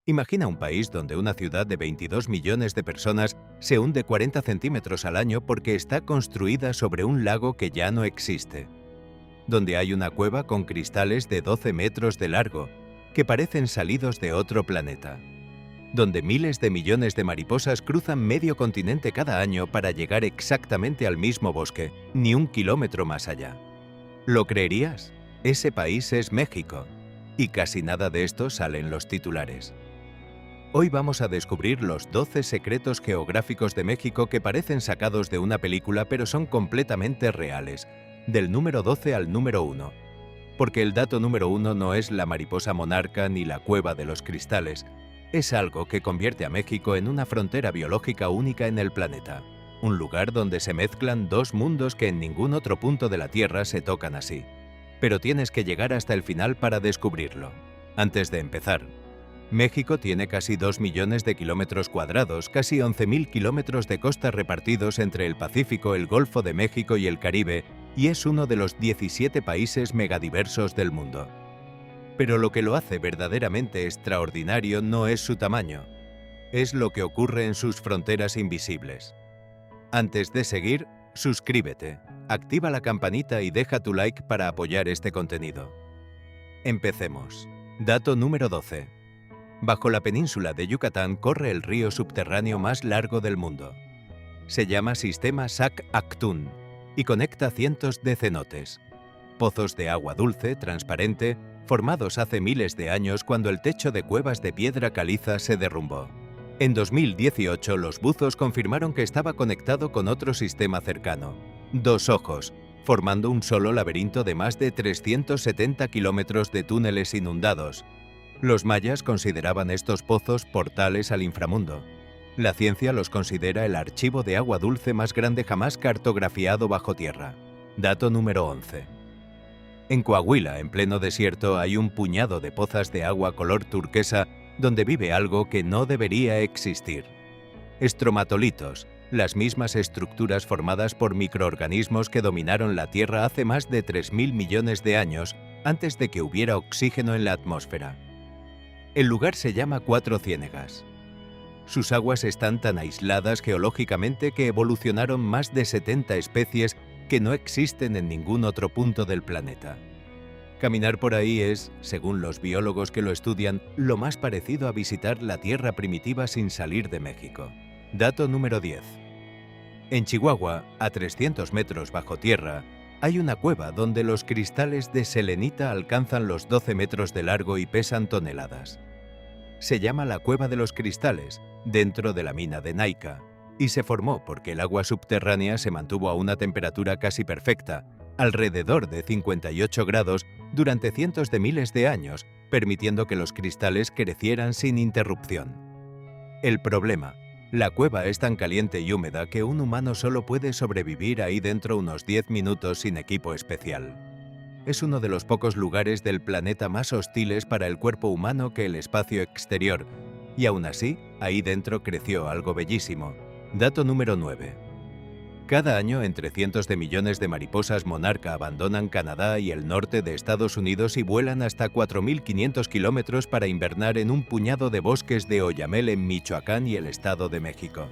Imagina un país donde una ciudad de 22 millones de personas se hunde 40 centímetros al año porque está construida sobre un lago que ya no existe. Donde hay una cueva con cristales de 12 metros de largo, que parecen salidos de otro planeta. Donde miles de millones de mariposas cruzan medio continente cada año para llegar exactamente al mismo bosque, ni un kilómetro más allá. ¿Lo creerías? Ese país es México. Y casi nada de esto sale en los titulares. Hoy vamos a descubrir los 12 secretos geográficos de México que parecen sacados de una película pero son completamente reales, del número 12 al número 1. Porque el dato número 1 no es la mariposa monarca ni la cueva de los cristales, es algo que convierte a México en una frontera biológica única en el planeta, un lugar donde se mezclan dos mundos que en ningún otro punto de la Tierra se tocan así. Pero tienes que llegar hasta el final para descubrirlo. Antes de empezar, México tiene casi 2 millones de kilómetros cuadrados, casi 11.000 kilómetros de costa repartidos entre el Pacífico, el Golfo de México y el Caribe, y es uno de los 17 países megadiversos del mundo. Pero lo que lo hace verdaderamente extraordinario no es su tamaño, es lo que ocurre en sus fronteras invisibles. Antes de seguir, suscríbete, activa la campanita y deja tu like para apoyar este contenido. Empecemos. Dato número 12. Bajo la península de Yucatán corre el río subterráneo más largo del mundo. Se llama Sistema Sac-Actun y conecta cientos de cenotes. Pozos de agua dulce, transparente, formados hace miles de años cuando el techo de cuevas de piedra caliza se derrumbó. En 2018 los buzos confirmaron que estaba conectado con otro sistema cercano, Dos Ojos, formando un solo laberinto de más de 370 kilómetros de túneles inundados. Los mayas consideraban estos pozos portales al inframundo. La ciencia los considera el archivo de agua dulce más grande jamás cartografiado bajo tierra. Dato número 11. En Coahuila, en pleno desierto, hay un puñado de pozas de agua color turquesa donde vive algo que no debería existir. Estromatolitos, las mismas estructuras formadas por microorganismos que dominaron la Tierra hace más de 3.000 millones de años antes de que hubiera oxígeno en la atmósfera. El lugar se llama Cuatro Ciénegas. Sus aguas están tan aisladas geológicamente que evolucionaron más de 70 especies que no existen en ningún otro punto del planeta. Caminar por ahí es, según los biólogos que lo estudian, lo más parecido a visitar la Tierra primitiva sin salir de México. Dato número 10. En Chihuahua, a 300 metros bajo tierra, hay una cueva donde los cristales de selenita alcanzan los 12 metros de largo y pesan toneladas. Se llama la Cueva de los Cristales, dentro de la mina de Naica, y se formó porque el agua subterránea se mantuvo a una temperatura casi perfecta, alrededor de 58 grados, durante cientos de miles de años, permitiendo que los cristales crecieran sin interrupción. El problema: la cueva es tan caliente y húmeda que un humano solo puede sobrevivir ahí dentro unos 10 minutos sin equipo especial. Es uno de los pocos lugares del planeta más hostiles para el cuerpo humano que el espacio exterior, y aún así, ahí dentro creció algo bellísimo. Dato número 9. Cada año, entre cientos de millones de mariposas monarca abandonan Canadá y el norte de Estados Unidos y vuelan hasta 4.500 kilómetros para invernar en un puñado de bosques de oyamel en Michoacán y el Estado de México.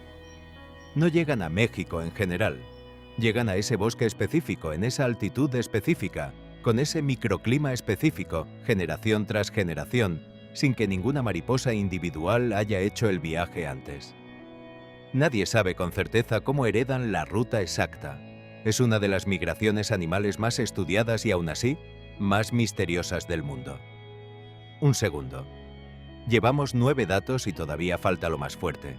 No llegan a México en general, llegan a ese bosque específico, en esa altitud específica, con ese microclima específico, generación tras generación, sin que ninguna mariposa individual haya hecho el viaje antes. Nadie sabe con certeza cómo heredan la ruta exacta. Es una de las migraciones animales más estudiadas y aún así, más misteriosas del mundo. Un segundo. Llevamos 9 datos y todavía falta lo más fuerte.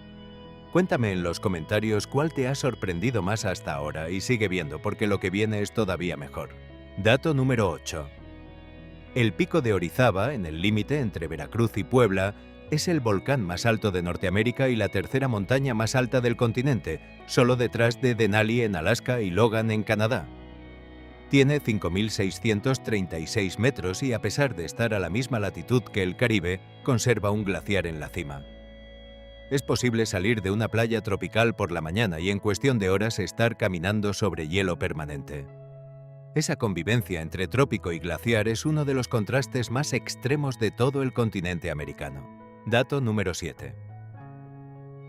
Cuéntame en los comentarios cuál te ha sorprendido más hasta ahora y sigue viendo porque lo que viene es todavía mejor. Dato número 8. El Pico de Orizaba, en el límite entre Veracruz y Puebla, es el volcán más alto de Norteamérica y la tercera montaña más alta del continente, solo detrás de Denali en Alaska y Logan en Canadá. Tiene 5.636 metros y a pesar de estar a la misma latitud que el Caribe, conserva un glaciar en la cima. Es posible salir de una playa tropical por la mañana y en cuestión de horas estar caminando sobre hielo permanente. Esa convivencia entre trópico y glaciar es uno de los contrastes más extremos de todo el continente americano. Dato número 7.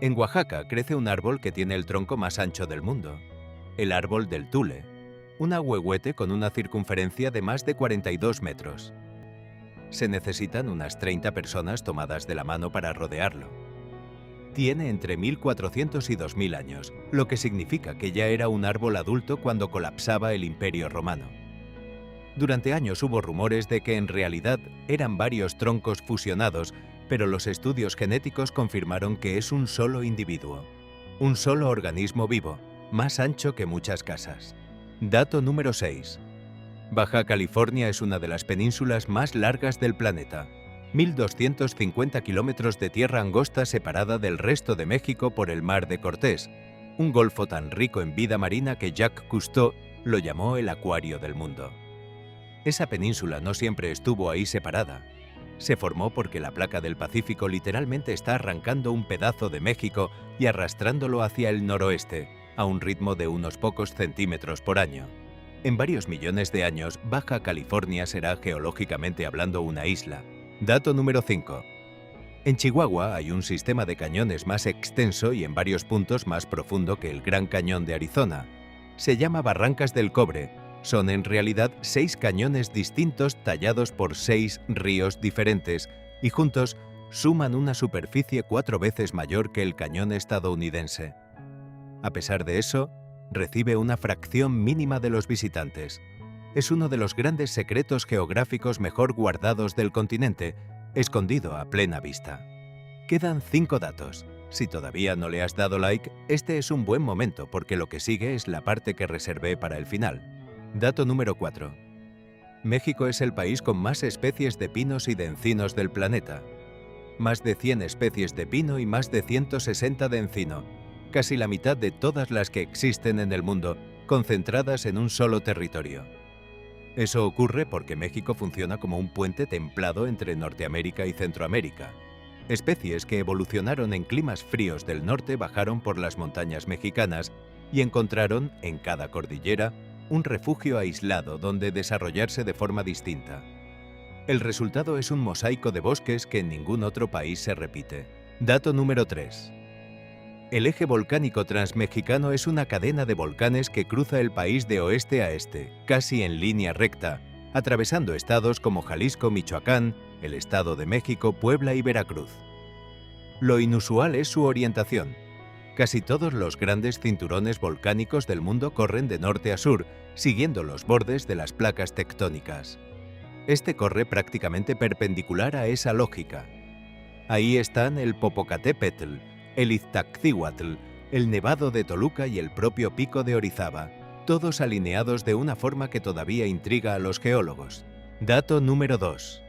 En Oaxaca crece un árbol que tiene el tronco más ancho del mundo, el árbol del tule, un ahuehuete con una circunferencia de más de 42 metros. Se necesitan unas 30 personas tomadas de la mano para rodearlo. Tiene entre 1400 y 2000 años, lo que significa que ya era un árbol adulto cuando colapsaba el Imperio Romano. Durante años hubo rumores de que en realidad eran varios troncos fusionados, pero los estudios genéticos confirmaron que es un solo individuo, un solo organismo vivo, más ancho que muchas casas. Dato número 6. Baja California es una de las penínsulas más largas del planeta. 1.250 kilómetros de tierra angosta separada del resto de México por el Mar de Cortés, un golfo tan rico en vida marina que Jacques Cousteau lo llamó el acuario del mundo. Esa península no siempre estuvo ahí separada. Se formó porque la placa del Pacífico literalmente está arrancando un pedazo de México y arrastrándolo hacia el noroeste, a un ritmo de unos pocos centímetros por año. En varios millones de años, Baja California será geológicamente hablando una isla. Dato número 5. En Chihuahua hay un sistema de cañones más extenso y en varios puntos más profundo que el Gran Cañón de Arizona. Se llama Barrancas del Cobre. Son en realidad 6 cañones distintos tallados por 6 ríos diferentes y juntos suman una superficie 4 veces mayor que el cañón estadounidense. A pesar de eso, recibe una fracción mínima de los visitantes. Es uno de los grandes secretos geográficos mejor guardados del continente, escondido a plena vista. Quedan 5 datos. Si todavía no le has dado like, este es un buen momento porque lo que sigue es la parte que reservé para el final. Dato número 4. México es el país con más especies de pinos y de encinos del planeta. Más de 100 especies de pino y más de 160 de encino, casi la mitad de todas las que existen en el mundo, concentradas en un solo territorio. Eso ocurre porque México funciona como un puente templado entre Norteamérica y Centroamérica. Especies que evolucionaron en climas fríos del norte bajaron por las montañas mexicanas y encontraron, en cada cordillera, un refugio aislado donde desarrollarse de forma distinta. El resultado es un mosaico de bosques que en ningún otro país se repite. Dato número 3. El eje volcánico transmexicano es una cadena de volcanes que cruza el país de oeste a este, casi en línea recta, atravesando estados como Jalisco, Michoacán, el Estado de México, Puebla y Veracruz. Lo inusual es su orientación. Casi todos los grandes cinturones volcánicos del mundo corren de norte a sur, siguiendo los bordes de las placas tectónicas. Este corre prácticamente perpendicular a esa lógica. Ahí están el Popocatépetl, el Iztaccíhuatl, el Nevado de Toluca y el propio Pico de Orizaba, todos alineados de una forma que todavía intriga a los geólogos. Dato número 2.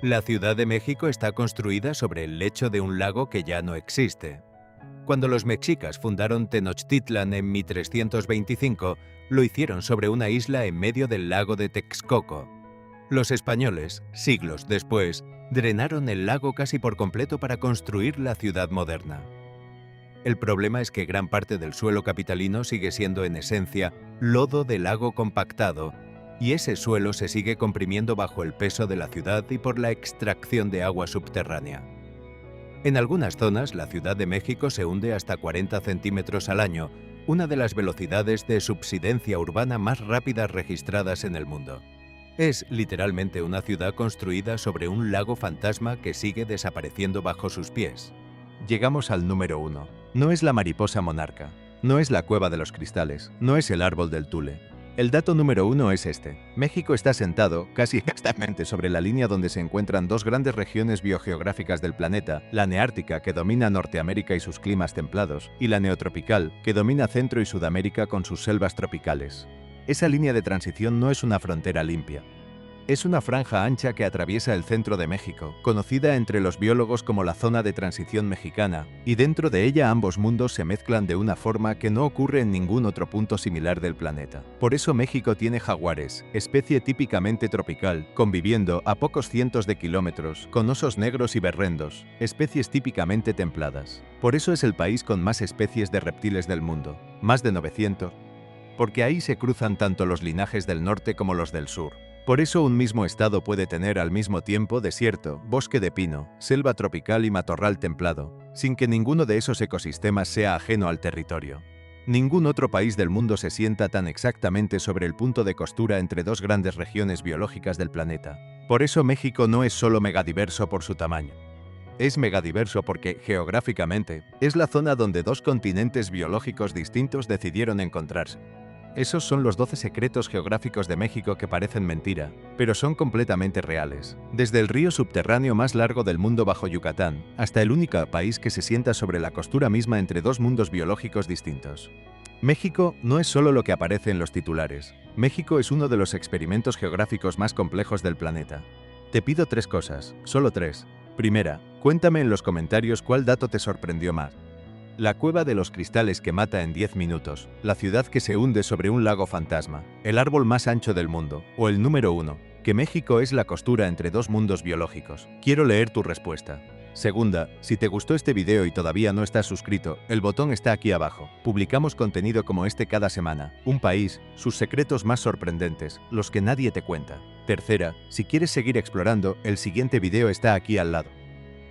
La Ciudad de México está construida sobre el lecho de un lago que ya no existe. Cuando los mexicas fundaron Tenochtitlan en 1325, lo hicieron sobre una isla en medio del lago de Texcoco. Los españoles, siglos después, drenaron el lago casi por completo para construir la ciudad moderna. El problema es que gran parte del suelo capitalino sigue siendo en esencia lodo de lago compactado, y ese suelo se sigue comprimiendo bajo el peso de la ciudad y por la extracción de agua subterránea. En algunas zonas, la Ciudad de México se hunde hasta 40 centímetros al año, una de las velocidades de subsidencia urbana más rápidas registradas en el mundo. Es literalmente una ciudad construida sobre un lago fantasma que sigue desapareciendo bajo sus pies. Llegamos al número 1. No es la mariposa monarca, no es la cueva de los cristales, no es el árbol del tule. El dato número 1 es este. México está sentado casi exactamente sobre la línea donde se encuentran dos grandes regiones biogeográficas del planeta, la neártica, que domina Norteamérica y sus climas templados, y la neotropical, que domina Centro y Sudamérica con sus selvas tropicales. Esa línea de transición no es una frontera limpia. Es una franja ancha que atraviesa el centro de México, conocida entre los biólogos como la zona de transición mexicana, y dentro de ella ambos mundos se mezclan de una forma que no ocurre en ningún otro punto similar del planeta. Por eso México tiene jaguares, especie típicamente tropical, conviviendo a pocos cientos de kilómetros, con osos negros y berrendos, especies típicamente templadas. Por eso es el país con más especies de reptiles del mundo, más de 900, porque ahí se cruzan tanto los linajes del norte como los del sur. Por eso un mismo estado puede tener al mismo tiempo desierto, bosque de pino, selva tropical y matorral templado, sin que ninguno de esos ecosistemas sea ajeno al territorio. Ningún otro país del mundo se sienta tan exactamente sobre el punto de costura entre dos grandes regiones biológicas del planeta. Por eso México no es solo megadiverso por su tamaño. Es megadiverso porque, geográficamente, es la zona donde dos continentes biológicos distintos decidieron encontrarse. Esos son los 12 secretos geográficos de México que parecen mentira, pero son completamente reales. Desde el río subterráneo más largo del mundo bajo Yucatán, hasta el único país que se sienta sobre la costura misma entre dos mundos biológicos distintos. México no es solo lo que aparece en los titulares. México es uno de los experimentos geográficos más complejos del planeta. Te pido 3 cosas, solo 3. Primera, cuéntame en los comentarios cuál dato te sorprendió más. La cueva de los cristales que mata en 10 minutos, la ciudad que se hunde sobre un lago fantasma, el árbol más ancho del mundo, o el número 1, que México es la costura entre dos mundos biológicos. Quiero leer tu respuesta. Segunda, si te gustó este video y todavía no estás suscrito, el botón está aquí abajo. Publicamos contenido como este cada semana. Un país, sus secretos más sorprendentes, los que nadie te cuenta. Tercera, si quieres seguir explorando, el siguiente video está aquí al lado.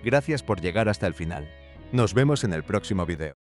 Gracias por llegar hasta el final. Nos vemos en el próximo video.